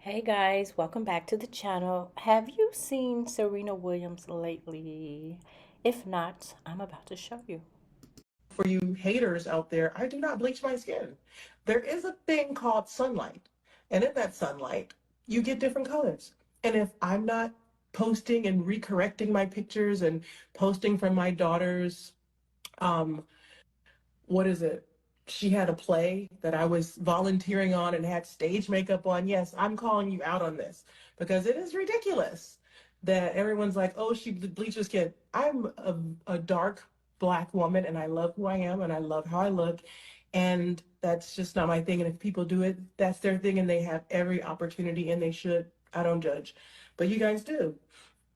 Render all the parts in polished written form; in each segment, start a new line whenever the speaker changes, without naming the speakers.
Hey guys, welcome back to the channel. Have you seen Serena Williams lately? If not, I'm about to show you.
For you haters out there, I do not bleach my skin. There is a thing called sunlight. And in that sunlight, you get different colors. And if I'm not posting and recorrecting my pictures and posting from my daughter's, um, what is it? She had a play that I was volunteering on and had stage makeup on. Yes, I'm calling you out on this because it is ridiculous that everyone's like, oh, she bleaches skin. I'm a dark Black woman and I love who I am and I love how I look. And that's just not my thing. And if people do it, that's their thing and they have every opportunity and they should. I don't judge. But you guys do.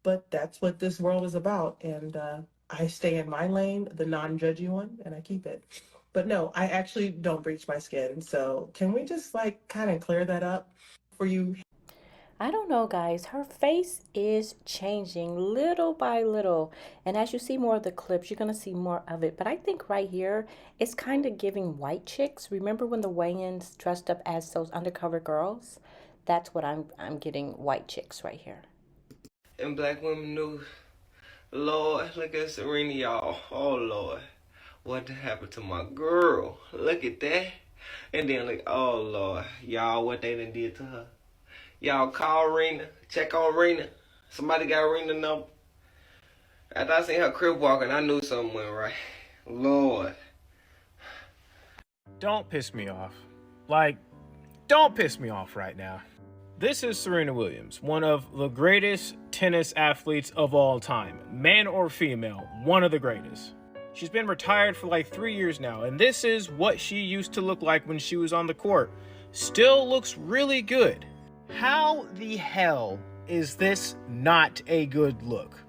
But that's what this world is about. And I stay in my lane, the non judgy one, and I keep it. But no, I actually don't bleach my skin. So can we just like kind of clear that up for you?
I don't know, guys. Her face is changing little by little. And as you see more of the clips, you're going to see more of it. But I think right here, it's kind of giving white chicks. Remember when the Wayans dressed up as those undercover girls? That's what I'm getting, white chicks right here.
And black women knew. Lord, look at Serena, y'all. Oh, Lord. What happened to my girl? Look at that. And then, like, oh, Lord. Y'all, what they done did to her. Y'all call Rena. Check on Rena. Somebody got Rena number. After I seen her crib walking, I knew something went right. Lord.
Don't piss me off. Like, don't piss me off right now. This is Serena Williams, one of the greatest tennis athletes of all time. Man or female, one of the greatest. She's been retired for like 3 years now, and this is what she used to look like when she was on the court. Still looks really good. How the hell is this not a good look?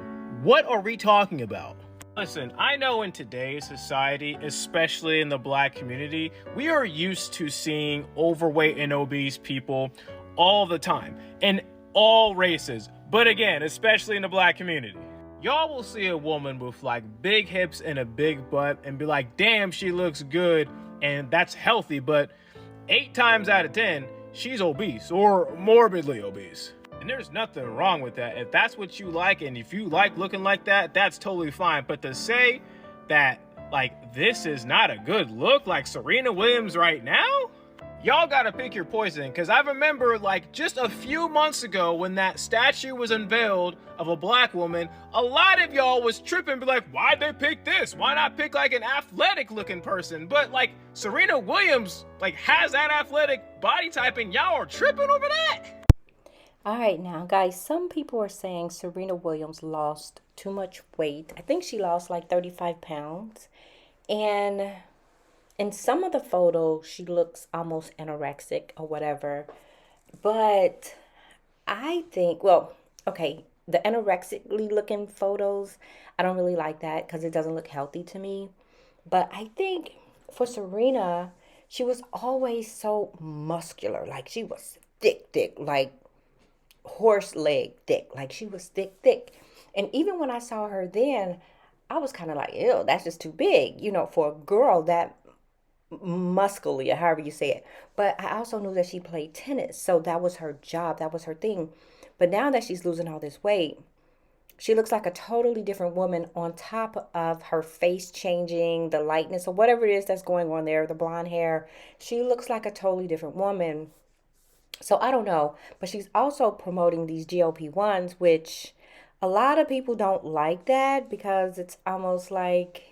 What are we talking about? Listen, I know in today's society, especially in the Black community, we are used to seeing overweight and obese people all the time, in all races, but again, especially in the Black community. Y'all will see a woman with like big hips and a big butt and be like, damn, she looks good, and that's healthy, but 8 times out of 10, she's obese or morbidly obese. And there's nothing wrong with that. If that's what you like, and if you like looking like that, that's totally fine. But to say that, like, this is not a good look, like Serena Williams right now? Y'all gotta pick your poison, because I remember, like, just a few months ago when that statue was unveiled of a black woman, a lot of y'all was tripping, be like, why'd they pick this? Why not pick, like, an athletic-looking person? But, like, Serena Williams, like, has that athletic body type, and y'all are tripping over that?
All right, now, guys, some people are saying Serena Williams lost too much weight. I think she lost like 35 pounds. And in some of the photos, she looks almost anorexic or whatever. But I think, well, okay, the anorexically looking photos, I don't really like that because it doesn't look healthy to me. But I think for Serena, she was always so muscular. Like she was thick, like horse leg thick. Like she was thick. And even when I saw her then, I was kind of like, ew, that's just too big, for a girl that muscly, or however you say it. But I also knew that she played tennis, so that was her job, that was her thing. But now that she's losing all this weight, she looks like a totally different woman on top of her face changing, the lightness or whatever it is that's going on there, the blonde hair. She looks like a totally different woman. So I don't know, but she's also promoting these GLP-1s, which a lot of people don't like that because it's almost like,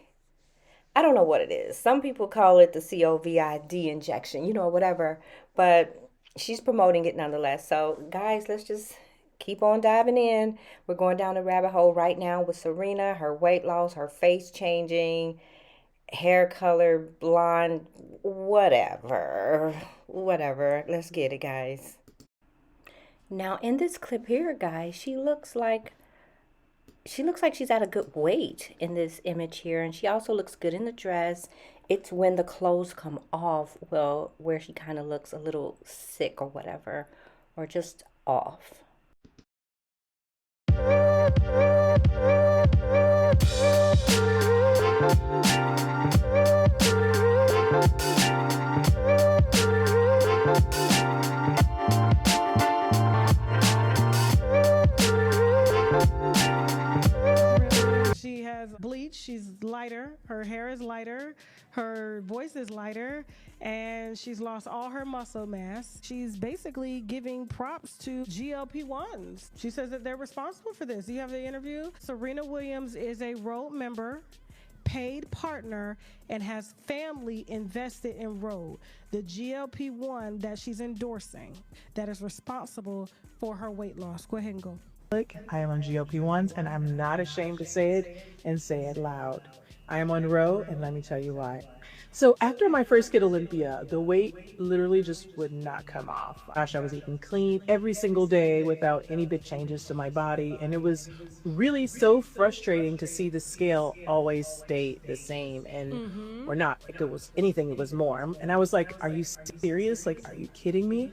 I don't know what it is. Some people call it the COVID injection, whatever. But she's promoting it nonetheless. So, guys, let's just keep on diving in. We're going down the rabbit hole right now with Serena, her weight loss, her face changing, hair color, blonde, whatever. Whatever. Let's get it, guys. Now, in this clip here, guys, she looks like she's at a good weight in this image here, and she also looks good in the dress. It's when the clothes come off, well, where she kind of looks a little sick or whatever, or just off.
lighter, her hair is lighter, her voice is lighter, and she's lost all her muscle mass. She's basically giving props to GLP-1s. She says that they're responsible for this. Do you have the interview? Serena Williams is a Road member, paid partner, and has family invested in Road, the GLP-1 that she's endorsing that is responsible for her weight loss. Go ahead and go.
I am on GLP-1s, and I'm not ashamed to say it and say it loud. I am on Row, and let me tell you why. So after my first kid, Olympia, the weight literally just would not come off. Gosh, I was eating clean every single day without any big changes to my body, and it was really so frustrating to see the scale always stay the same, and or not. If it was anything, it was more. And I was like, are you serious? Like, are you kidding me?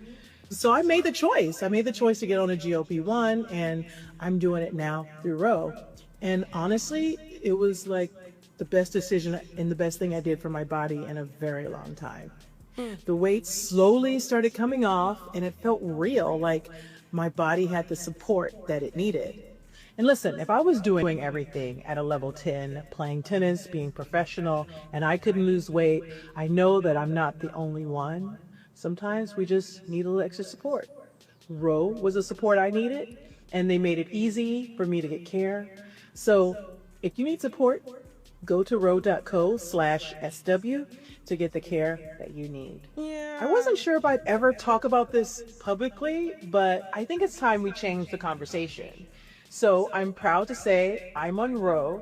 So I made the choice. I made the choice to get on a GLP-1, and I'm doing it now through Row. And honestly, it was like the best decision and the best thing I did for my body in a very long time. The weight slowly started coming off, and it felt real, like my body had the support that it needed. And listen, if I was doing everything at a level 10, playing tennis, being professional, and I couldn't lose weight, I know that I'm not the only one. Sometimes we just need a little extra support. Row was the support I needed, and they made it easy for me to get care. So if you need support, go to row.co/SW to get the care that you need. I wasn't sure if I'd ever talk about this publicly, but I think it's time we change the conversation. So I'm proud to say I'm on Row.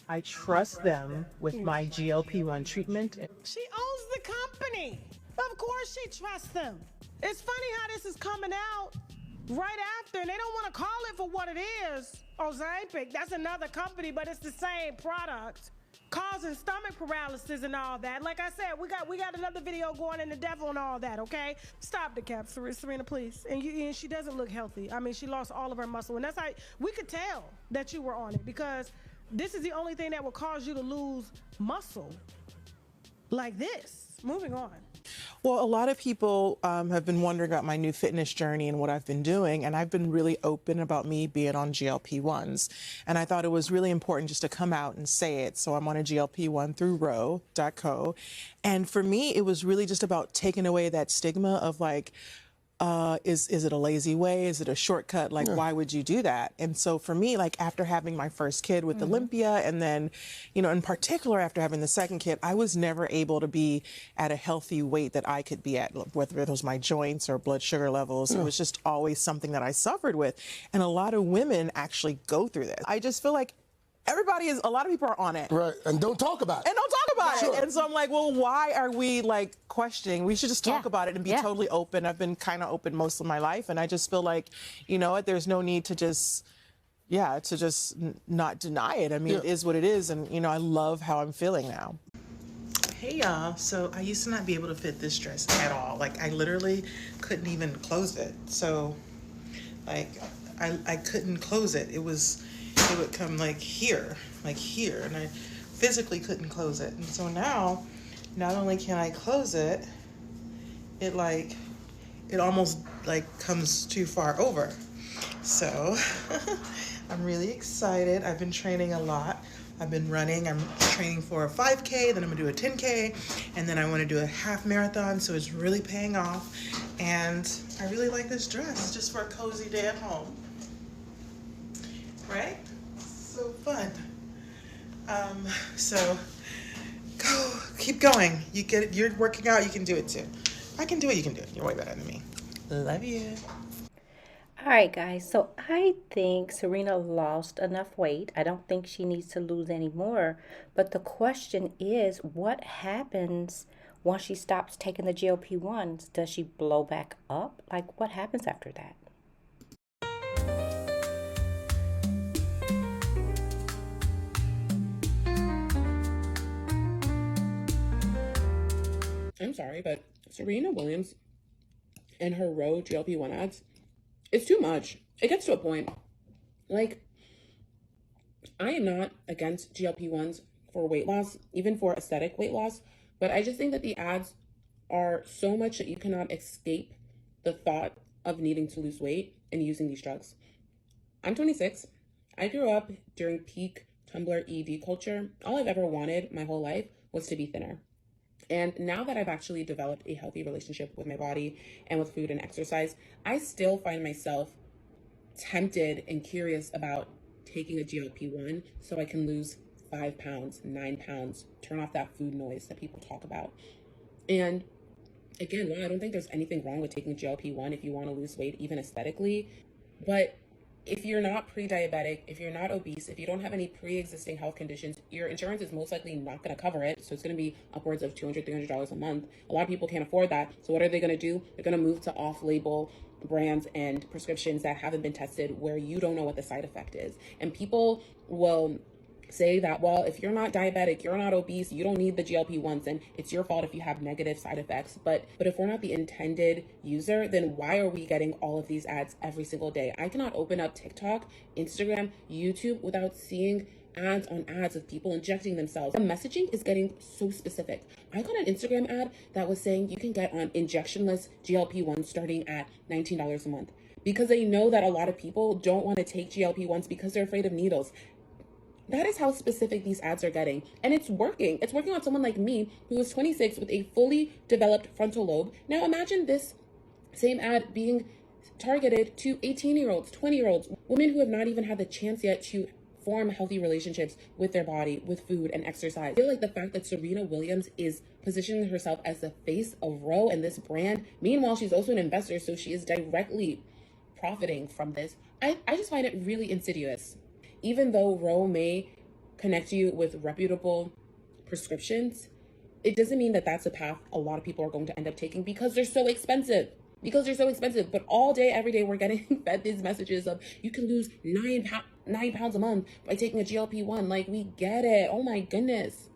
I trust them with my GLP-1 treatment.
She owns the company. Of course she trusts them. It's funny how this is coming out right after, and they don't want to call it for what it is. Ozempic, that's another company, but it's the same product, causing stomach paralysis and all that. Like I said, we got another video going in the devil and all that, okay? Stop the cap, Serena, please. And she doesn't look healthy. I mean, she lost all of her muscle, and that's how we could tell that you were on it, because this is the only thing that will cause you to lose muscle like this. Moving on.
Well, a lot of people have been wondering about my new fitness journey and what I've been doing, and I've been really open about me being on GLP-1s. And I thought it was really important just to come out and say it. So I'm on a GLP-1 through row.co. And for me, it was really just about taking away that stigma of like, is it a lazy way? Is it a shortcut? Like, why would you do that? And so for me, like after having my first kid with Olympia, and then, you know, in particular after having the second kid, I was never able to be at a healthy weight that I could be at, whether it was my joints or blood sugar levels. It was just always something that I suffered with. And a lot of women actually go through this. I just feel like a lot of people are on it.
Right, and don't talk about it.
And don't talk about
Sure.
it. And so I'm like, well, why are we like questioning? We should just talk about it and be totally open. I've been kind of open most of my life, and I just feel like, you know what, there's no need to just, not deny it. I mean, it is what it is, and you know, I love how I'm feeling now. Hey y'all, so I used to not be able to fit this dress at all. Like I literally couldn't even close it. So like I couldn't close it. It would come like here, and I physically couldn't close it. And so now, not only can I close it, it almost like comes too far over. So I'm really excited. I've been training a lot. I've been running. I'm training for a 5K, then I'm gonna do a 10K, and then I wanna do a half marathon, so it's really paying off. And I really like this dress, just for a cozy day at home. Right? So fun. So keep going. You get it. You're working out. You can do it too. I can do it. You can do it. You're way better than me. Love you.
All right, guys. So I think Serena lost enough weight. I don't think she needs to lose any more. But the question is, what happens once she stops taking the GLP-1s? Does she blow back up? Like, what happens after that?
I'm sorry, but Serena Williams and her Row GLP-1 ads, it's too much. It gets to a point. Like, I am not against GLP-1s for weight loss, even for aesthetic weight loss, but I just think that the ads are so much that you cannot escape the thought of needing to lose weight and using these drugs. I'm 26. I grew up during peak Tumblr ED culture, all I've ever wanted my whole life was to be thinner. And now that I've actually developed a healthy relationship with my body and with food and exercise, I still find myself tempted and curious about taking a GLP-1 so I can lose 5 pounds, 9 pounds, turn off that food noise that people talk about. And again, while I don't think there's anything wrong with taking GLP-1 if you want to lose weight, even aesthetically, but if you're not pre-diabetic, if you're not obese, if you don't have any pre-existing health conditions, your insurance is most likely not going to cover it. So it's going to be upwards of $200, $300 a month. A lot of people can't afford that. So what are they going to do? They're going to move to off-label brands and prescriptions that haven't been tested where you don't know what the side effect is. And people will say that, well, if you're not diabetic, you're not obese, you don't need the GLP-1s, and it's your fault if you have negative side effects. But if we're not the intended user, then why are we getting all of these ads every single day? I cannot open up TikTok, Instagram, YouTube without seeing ads on ads of people injecting themselves. The messaging is getting so specific. I got an Instagram ad that was saying you can get on injectionless GLP-1 starting at $19 a month, because they know that a lot of people don't want to take GLP-1s because they're afraid of needles. That is how specific these ads are getting. And it's working. It's working on someone like me who is 26 with a fully developed frontal lobe. Now imagine this same ad being targeted to 18-year-olds, 20-year-olds, women who have not even had the chance yet to form healthy relationships with their body, with food and exercise. I feel like the fact that Serena Williams is positioning herself as the face of Ro and this brand, meanwhile, she's also an investor, so she is directly profiting from this. I just find it really insidious. Even though Ro may connect you with reputable prescriptions, it doesn't mean that that's a path a lot of people are going to end up taking because they're so expensive. But all day, every day, we're getting fed these messages of you can lose 9 pounds a month by taking a GLP-1. Like, we get it. Oh my goodness.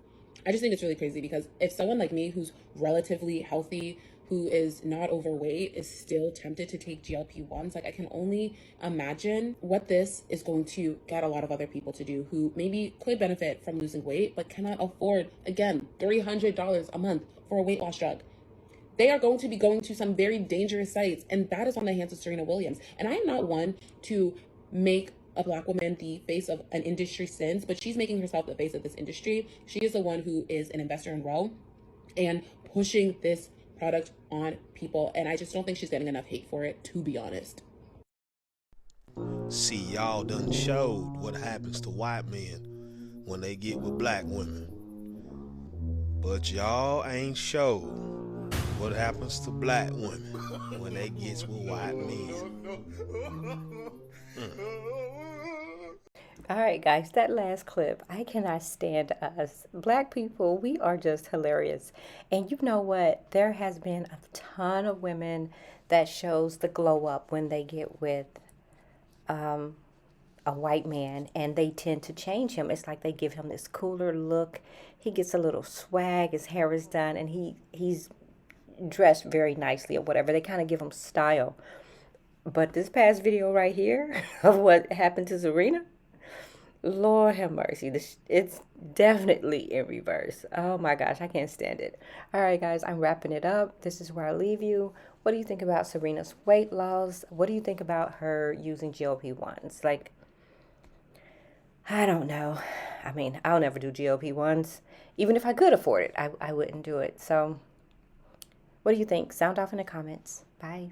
I just think it's really crazy because if someone like me who's relatively healthy, who is not overweight, is still tempted to take GLP-1s, like I can only imagine what this is going to get a lot of other people to do who maybe could benefit from losing weight, but cannot afford, again, $300 a month for a weight loss drug. They are going to be going to some very dangerous sites, and that is on the hands of Serena Williams. And I am not one to make a Black woman the face of an industry since, but she's making herself the face of this industry. She is the one who is an investor in Ro and pushing this product on people, and I just don't think she's getting enough hate for it, to be honest.
See, y'all done showed what happens to white men when they get with black women, but y'all ain't showed what happens to black women when they gets with white men.
All right, guys, that last clip, I cannot stand us. Black people, we are just hilarious. And you know what? There has been a ton of women that shows the glow up when they get with a white man, and they tend to change him. It's like they give him this cooler look. He gets a little swag, his hair is done, and he's dressed very nicely or whatever. They kind of give him style. But this past video right here of what happened to Serena, Lord have mercy. It's definitely in reverse. Oh my gosh, I can't stand it. All right, guys, I'm wrapping it up. This is where I leave you. What do you think about Serena's weight loss? What do you think about her using GLP-1s? Like, I don't know. I mean, I'll never do GLP-1s. Even if I could afford it, I wouldn't do it. So, what do you think? Sound off in the comments. Bye.